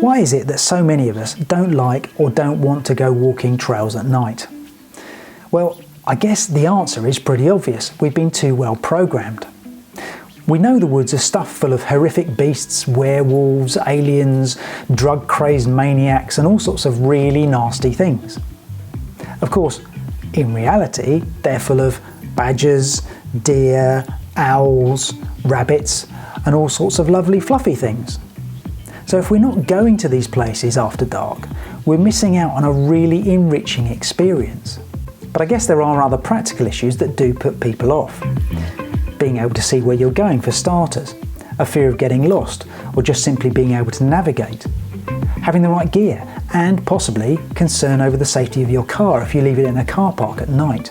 Why is it that so many of us don't like or don't want to go walking trails at night? Well, I guess the answer is pretty obvious. We've been too well programmed. We know the woods are stuffed full of horrific beasts, werewolves, aliens, drug-crazed maniacs, and all sorts of really nasty things. Of course, in reality, they're full of badgers, deer, owls, rabbits, and all sorts of lovely fluffy things. So if we're not going to these places after dark, we're missing out on a really enriching experience. But I guess there are other practical issues that do put people off. Being able to see where you're going for starters, a fear of getting lost, or just simply being able to navigate. Having the right gear, and possibly concern over the safety of your car if you leave it in a car park at night.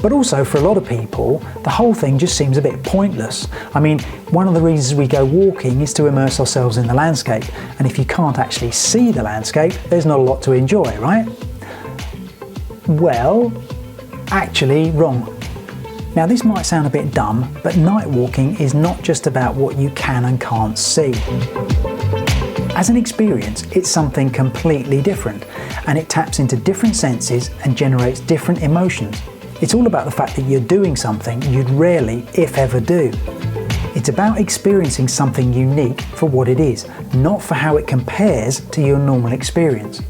But also for a lot of people, the whole thing just seems a bit pointless. I mean, one of the reasons we go walking is to immerse ourselves in the landscape, and if you can't actually see the landscape, there's not a lot to enjoy, right? Well, actually wrong. Now this might sound a bit dumb, but night walking is not just about what you can and can't see. As an experience, it's something completely different, and it taps into different senses and generates different emotions. It's all about the fact that you're doing something you'd rarely, if ever, do. It's about experiencing something unique for what it is, not for how it compares to your normal experience.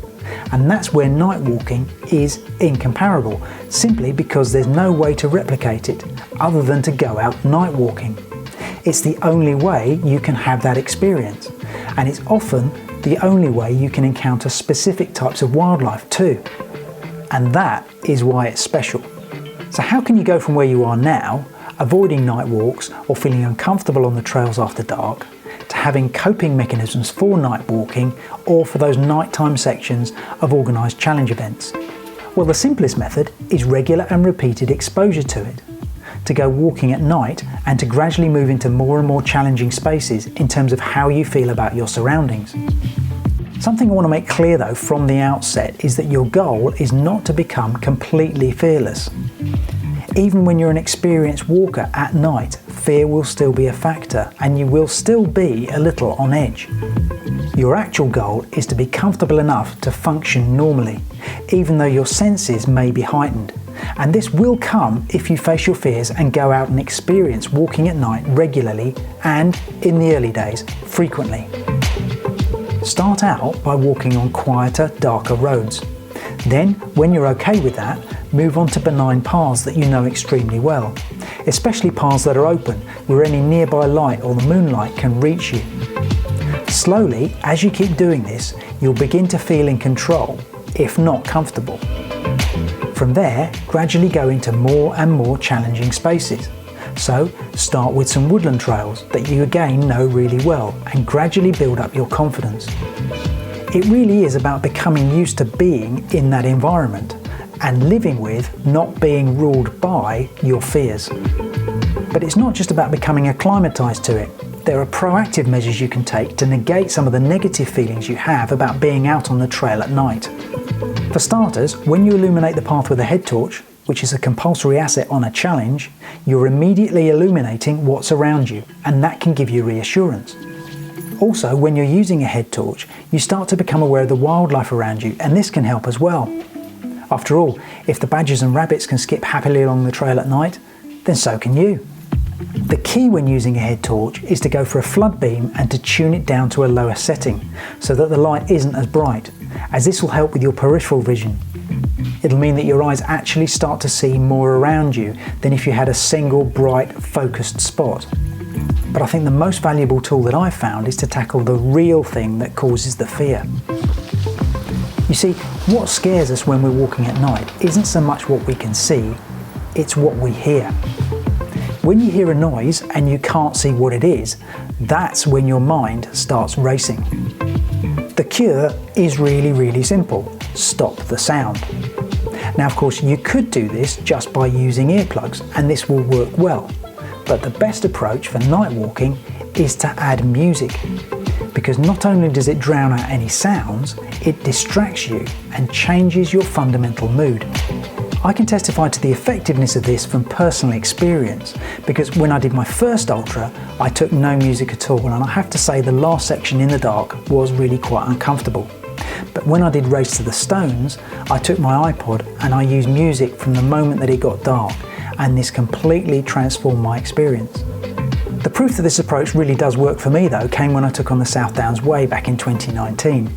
And that's where night walking is incomparable, simply because there's no way to replicate it other than to go out night walking. It's the only way you can have that experience, and it's often the only way you can encounter specific types of wildlife too. And that is why it's special. So how can you go from where you are now, avoiding night walks or feeling uncomfortable on the trails after dark, to having coping mechanisms for night walking or for those nighttime sections of organised challenge events? Well, the simplest method is regular and repeated exposure to it. To go walking at night and to gradually move into more and more challenging spaces in terms of how you feel about your surroundings. Something I want to make clear though from the outset is that your goal is not to become completely fearless. Even when you're an experienced walker at night, fear will still be a factor and you will still be a little on edge. Your actual goal is to be comfortable enough to function normally, even though your senses may be heightened. And this will come if you face your fears and go out and experience walking at night regularly and, in the early days, frequently. Start out by walking on quieter, darker roads. Then, when you're okay with that, move on to benign paths that you know extremely well, especially paths that are open, where any nearby light or the moonlight can reach you. Slowly, as you keep doing this, you'll begin to feel in control, if not comfortable. From there, gradually go into more and more challenging spaces. So, start with some woodland trails that you again know really well and gradually build up your confidence. It really is about becoming used to being in that environment and living with, not being ruled by, your fears. But it's not just about becoming acclimatized to it. There are proactive measures you can take to negate some of the negative feelings you have about being out on the trail at night. For starters, when you illuminate the path with a head torch, which is a compulsory asset on a challenge, you're immediately illuminating what's around you, and that can give you reassurance. Also, when you're using a head torch, you start to become aware of the wildlife around you, and this can help as well. After all, if the badgers and rabbits can skip happily along the trail at night, then so can you. The key when using a head torch is to go for a flood beam and to tune it down to a lower setting, so that the light isn't as bright, as this will help with your peripheral vision. It'll mean that your eyes actually start to see more around you than if you had a single bright focused spot. But I think the most valuable tool that I've found is to tackle the real thing that causes the fear. You see, what scares us when we're walking at night isn't so much what we can see, it's what we hear. When you hear a noise and you can't see what it is, that's when your mind starts racing. The cure is really simple. Stop the sound. Now of course you could do this just by using earplugs and this will work well, but the best approach for night walking is to add music, because not only does it drown out any sounds, it distracts you and changes your fundamental mood. I can testify to the effectiveness of this from personal experience, because when I did my first ultra, I took no music at all, and I have to say the last section in the dark was really quite uncomfortable. But when I did Race to the Stones, I took my iPod and I used music from the moment that it got dark, and this completely transformed my experience. The proof that this approach really does work for me though came when I took on the South Downs Way back in 2019.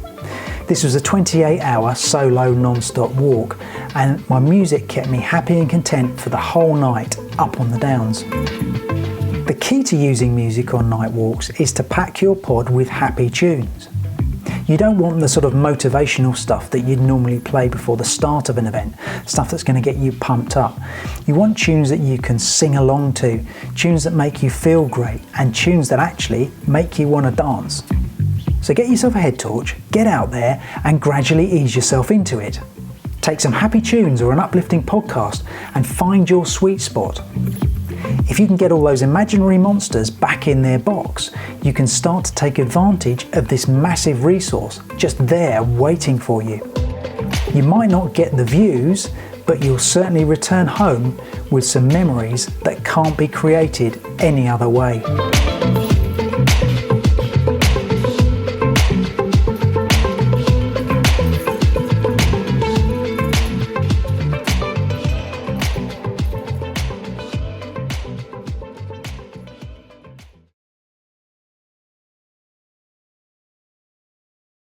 This was a 28-hour solo non-stop walk, and my music kept me happy and content for the whole night up on the Downs. The key to using music on night walks is to pack your pod with happy tunes. You don't want the sort of motivational stuff that you'd normally play before the start of an event, stuff that's going to get you pumped up. You want tunes that you can sing along to, tunes that make you feel great, and tunes that actually make you want to dance. So get yourself a head torch, get out there and gradually ease yourself into it. Take some happy tunes or an uplifting podcast and find your sweet spot. If you can get all those imaginary monsters back in their box, you can start to take advantage of this massive resource just there waiting for you. You might not get the views, but you'll certainly return home with some memories that can't be created any other way.